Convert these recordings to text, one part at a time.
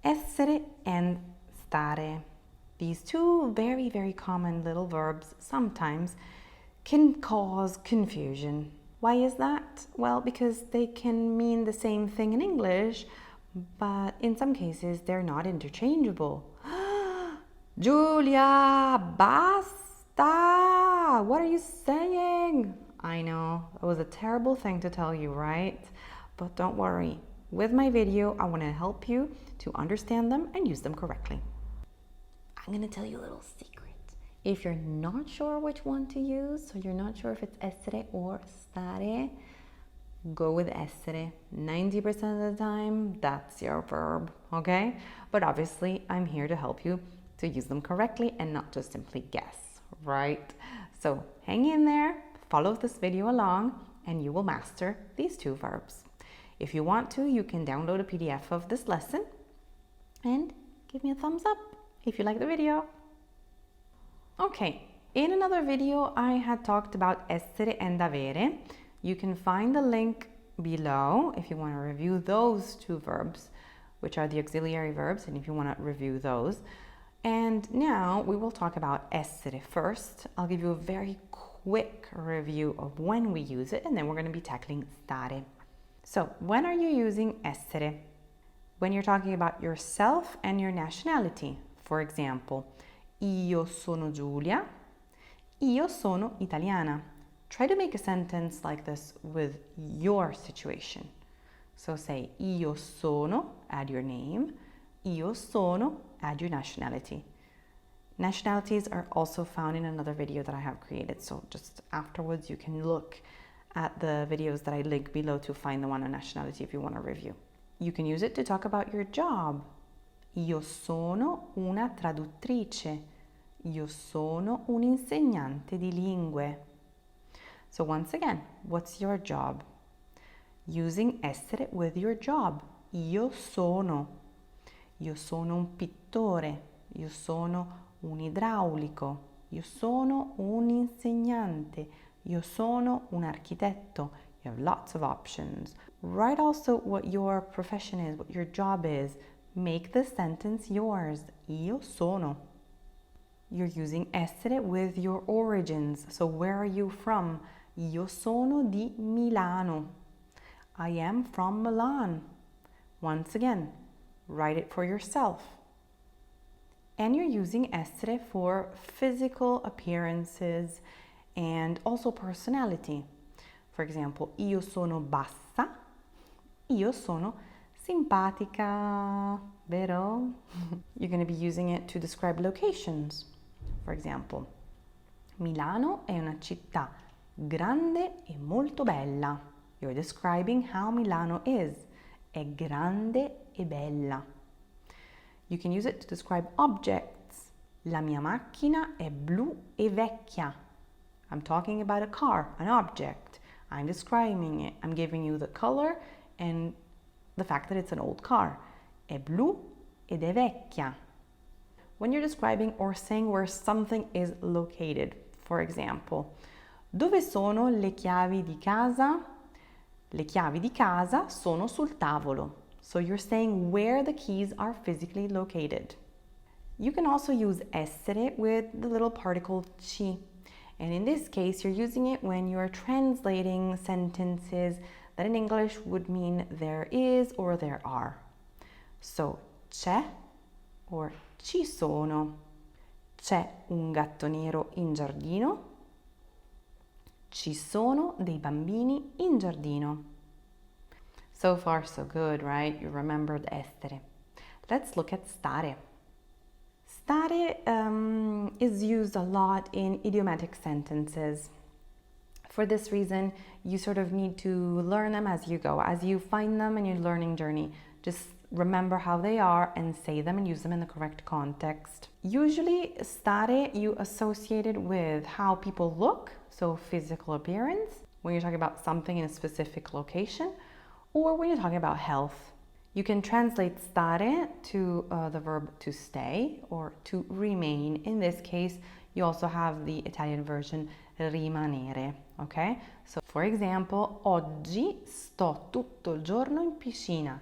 essere and stare. These two very, very common little verbs sometimes can cause confusion. Why is that? Well, because they can mean the same thing in English, but in some cases they're not interchangeable. Giulia, basta! What are you saying? I know, it was a terrible thing to tell you, right? But don't worry. With my video, I want to help you to understand them and use them correctly. I'm going to tell you a little secret. If you're not sure which one to use, so you're not sure if it's essere or stare, go with essere. 90% of the time, that's your verb, okay? But obviously, I'm here to help you to use them correctly and not just simply guess, right? So hang in there, follow this video along, and you will master these two verbs. If you want to, you can download a PDF of this lesson and give me a thumbs up if you like the video. Okay, in another video, I had talked about essere and avere. You can find the link below if you want to review those two verbs, which are the auxiliary verbs, and if you want to review those. And now we will talk about essere first. I'll give you a very quick review of when we use it, and then we're going to be tackling stare. So, when are you using essere? When you're talking about yourself and your nationality. For example, io sono Giulia, io sono italiana. Try to make a sentence like this with your situation. So say io sono, add your name, io sono, add your nationality. Nationalities are also found in another video that I have created, so just afterwards you can look at the videos that I link below to find the one on nationality if you want to review. You can use it to talk about your job. Io sono una traduttrice. Io sono un'insegnante di lingue. So once again, what's your job? Using essere with your job. Io sono. Io sono un pittore. Io sono un idraulico. Io sono un insegnante. Io sono un architetto. You have lots of options. Write also what your profession is, what your job is. Make the sentence yours. Io sono. You're using essere with your origins. So where are you from? Io sono di Milano. I am from Milan. Once again, write it for yourself. And you're using essere for physical appearances and also personality. For example, io sono bassa. Io sono simpatica, vero? You're going to be using it to describe locations. For example, Milano è una città grande e molto bella. You're describing how Milano is. È grande e bella. You can use it to describe objects. La mia macchina è blu e vecchia. I'm talking about a car, an object. I'm describing it. I'm giving you the color and the fact that it's an old car. È blu ed è vecchia. When you're describing or saying where something is located, for example, dove sono le chiavi di casa? Le chiavi di casa sono sul tavolo. So you're saying where the keys are physically located. You can also use essere with the little particle ci. And in this case, you're using it when you're translating sentences that in English would mean there is or there are. So, c'è or ci sono. C'è un gatto nero in giardino. Ci sono dei bambini in giardino. So far, so good, right? You remembered essere. Let's look at stare. Stare is used a lot in idiomatic sentences. For this reason, you sort of need to learn them as you go. As you find them in your learning journey, just remember how they are and say them and use them in the correct context. Usually, stare you associate it with how people look, so physical appearance, when you're talking about something in a specific location, or when you're talking about health. You can translate stare to the verb to stay or to remain. In this case, you also have the Italian version rimanere, okay? So, for example, oggi sto tutto il giorno in piscina.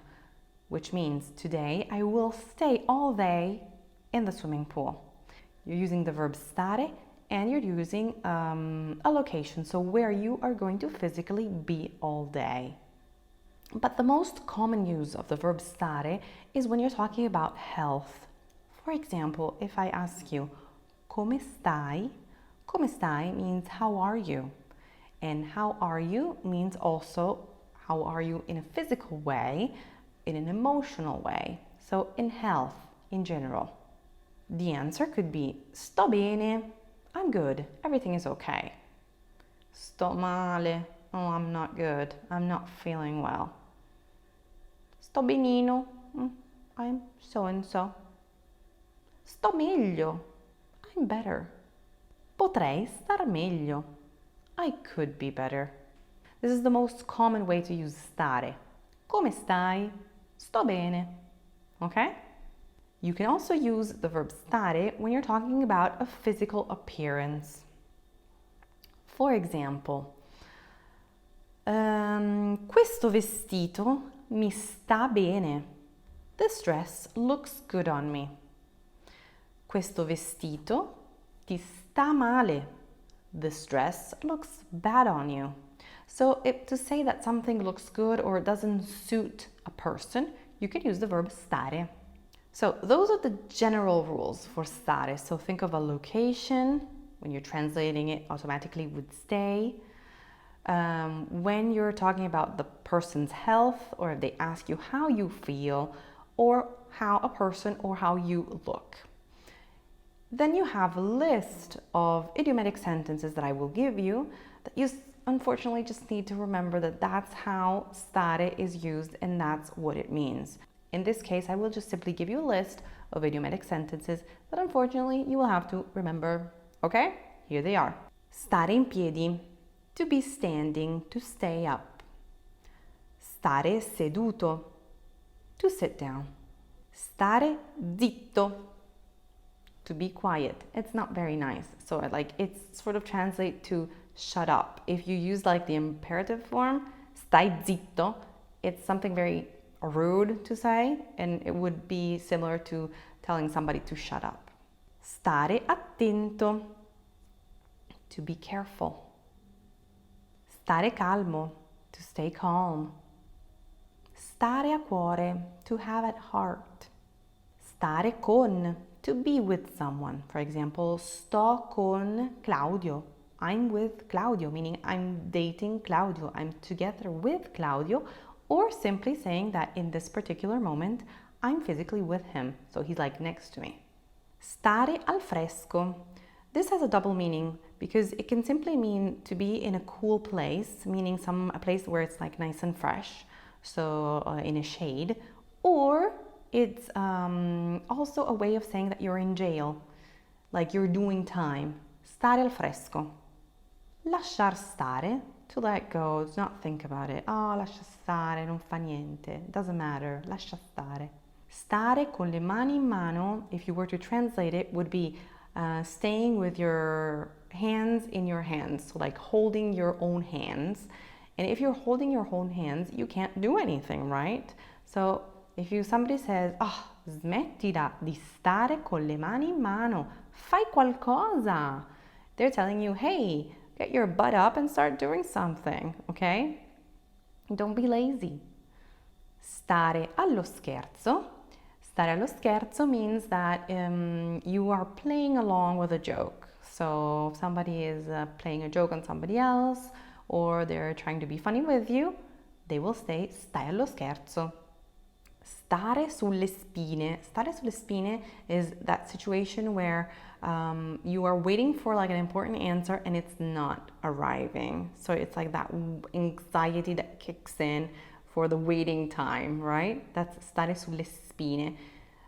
which means today I will stay all day in the swimming pool. You're using the verb stare and you're using a location, so where you are going to physically be all day. But the most common use of the verb stare is when you're talking about health. For example, if I ask you, come stai? Come stai means how are you? And how are you means also how are you in a physical way, in an emotional way, so in health in general. The answer could be sto bene, I'm good, everything is okay. Sto male, oh I'm not good, I'm not feeling well. Sto benino, I'm so and so. Sto meglio, I'm better. Potrei star meglio, I could be better. This is the most common way to use stare. Come stai? Sto bene. Okay? You can also use the verb stare when you're talking about a physical appearance. For example, questo vestito mi sta bene. This dress looks good on me. Questo vestito ti sta male. This dress looks bad on you. So to say that something looks good or doesn't suit a person, you can use the verb stare. So those are the general rules for stare. So think of a location, when you're translating it automatically would stay. When you're talking about the person's health, or if they ask you how you feel, or how a person or how you look. Then you have a list of idiomatic sentences that I will give you that you unfortunately just need to remember that that's how stare is used and that's what it means. In this case, I will just simply give you a list of idiomatic sentences that unfortunately you will have to remember. Okay? Here they are. Stare in piedi, to be standing, to stay up. Stare seduto, to sit down. Stare zitto, to be quiet. It's not very nice. So it sort of translate to shut up. If you use the imperative form, stai zitto, it's something very rude to say, and it would be similar to telling somebody to shut up. Stare attento, to be careful. Stare calmo, to stay calm. Stare a cuore, to have at heart. Stare con, to be with someone. For example, sto con Claudio. I'm with Claudio, meaning I'm dating Claudio. I'm together with Claudio, or simply saying that in this particular moment, I'm physically with him. So he's next to me. Stare al fresco. This has a double meaning because it can simply mean to be in a cool place, meaning a place where it's nice and fresh, so in a shade, or it's also a way of saying that you're in jail, you're doing time. Stare al fresco. Lasciar stare, to let go, to not think about it. Oh, lascia stare, non fa niente, it doesn't matter, lascia stare. Stare con le mani in mano, if you were to translate it, would be staying with your hands in your hands, so holding your own hands. And if you're holding your own hands, you can't do anything, right? So if somebody says, smettila di stare con le mani in mano, fai qualcosa. They're telling you, hey, get your butt up and start doing something, okay? Don't be lazy. Stare allo scherzo. Stare allo scherzo means that you are playing along with a joke. So if somebody is playing a joke on somebody else, or they're trying to be funny with you, they will say stai allo scherzo. Stare sulle spine. Stare sulle spine is that situation where you are waiting for an important answer and it's not arriving. So it's that anxiety that kicks in for the waiting time, right? That's stare sulle spine.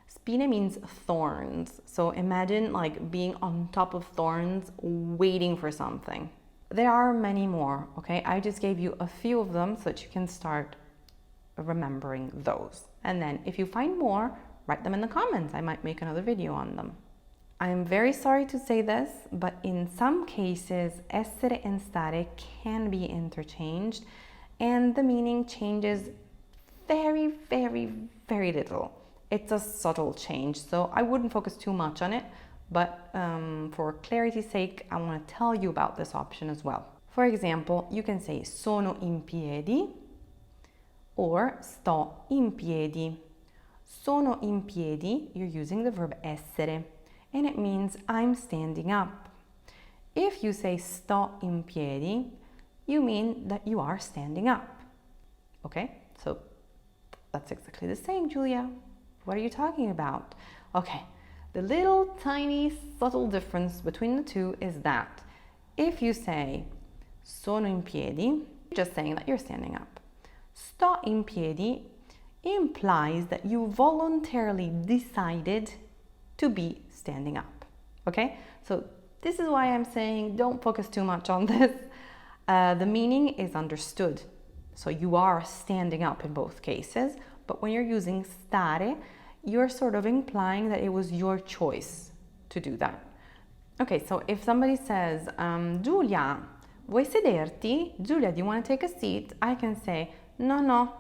Spine means thorns. So imagine being on top of thorns waiting for something. There are many more, okay? I just gave you a few of them so that you can start remembering those. And then if you find more, write them in the comments. I might make another video on them. I'm very sorry to say this, but in some cases, essere and stare can be interchanged, and the meaning changes very, very, very little. It's a subtle change, so I wouldn't focus too much on it, but for clarity's sake, I want to tell you about this option as well. For example, you can say sono in piedi or sto in piedi. Sono in piedi, you're using the verb essere, and it means I'm standing up. If you say sto in piedi, you mean that you are standing up. Okay, so that's exactly the same, Giulia. What are you talking about? Okay, the little tiny subtle difference between the two is that if you say sono in piedi, you're just saying that you're standing up. Sto in piedi implies that you voluntarily decided to be standing up. Okay, so this is why I'm saying don't focus too much on this. The meaning is understood. So you are standing up in both cases, but when you're using stare, you're sort of implying that it was your choice to do that. Okay, so if somebody says, Giulia, vuoi sederti? Giulia, do you want to take a seat? I can say, no,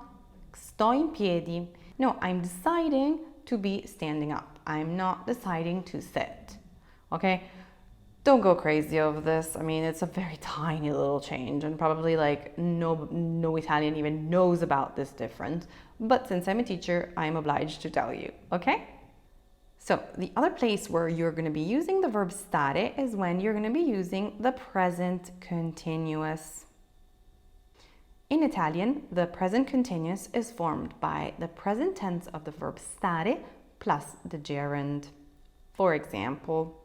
sto in piedi. No, I'm deciding to be standing up. I'm not deciding to sit. Okay? Don't go crazy over this. I mean, it's a very tiny little change and probably like no Italian even knows about this difference. But since I'm a teacher, I'm obliged to tell you, okay? So the other place where you're going to be using the verb stare is when you're going to be using the present continuous. In Italian, the present continuous is formed by the present tense of the verb stare plus the gerund. For example,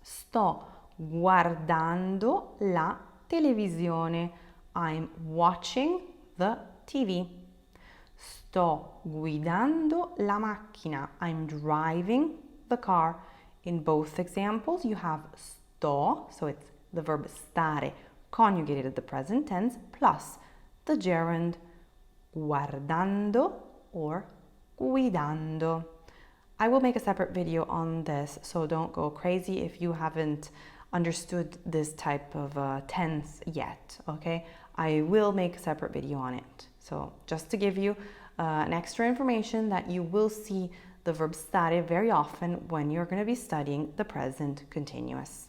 sto guardando la televisione. I'm watching the TV. Sto guidando la macchina. I'm driving the car. In both examples, you have sto, so it's the verb stare conjugated at the present tense, plus the gerund guardando or guidando. I will make a separate video on this, so don't go crazy if you haven't understood this type of tense yet, okay? I will make a separate video on it. So just to give you an extra information that you will see the verb stare very often when you're going to be studying the present continuous.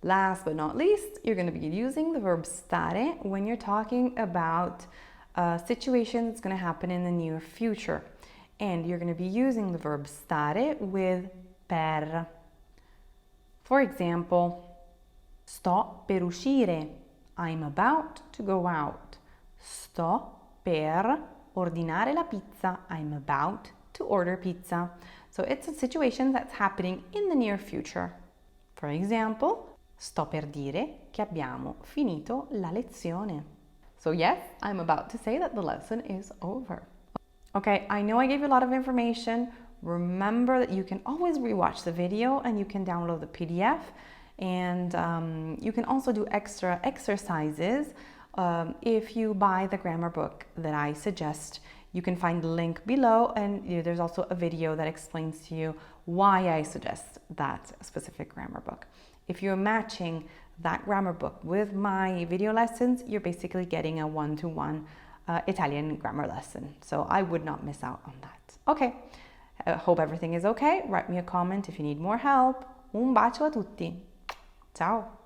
Last but not least, you're going to be using the verb stare when you're talking about a situation that's going to happen in the near future. And you're going to be using the verb stare with per. For example, sto per uscire. I'm about to go out. Sto per ordinare la pizza. I'm about to order pizza. So it's a situation that's happening in the near future. For example, sto per dire che abbiamo finito la lezione. So yes, I'm about to say that the lesson is over. Okay, I know I gave you a lot of information. Remember that you can always rewatch the video and you can download the PDF, and you can also do extra exercises if you buy the grammar book that I suggest. You can find the link below, and there's also a video that explains to you why I suggest that specific grammar book. If you're matching that grammar book with my video lessons, you're basically getting a one-to-one Italian grammar lesson. So I would not miss out on that. Okay, I hope everything is okay. Write me a comment if you need more help. Un bacio a tutti. Ciao.